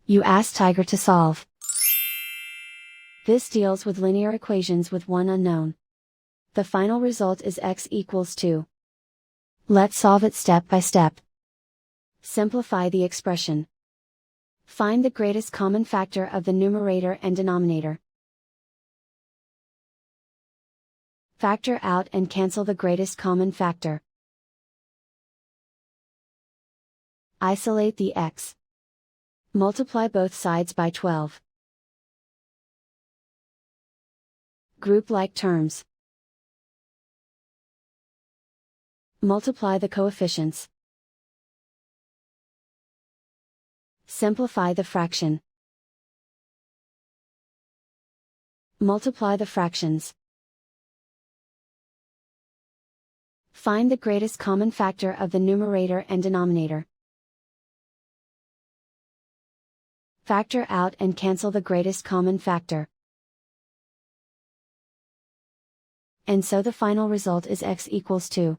You ask Tiger to solve. This deals with linear equations with one unknown. The final result is x equals 2. Let's solve it step by step. Simplify the expression. Find the greatest common factor of the numerator and denominator. Factor out and cancel the greatest common factor. Isolate the x. Multiply both sides by 12. Group like terms. Multiply the coefficients. Simplify the fraction. Multiply the fractions. Find the greatest common factor of the numerator and denominator. Factor out and cancel the greatest common factor. And so the final result is x equals 2.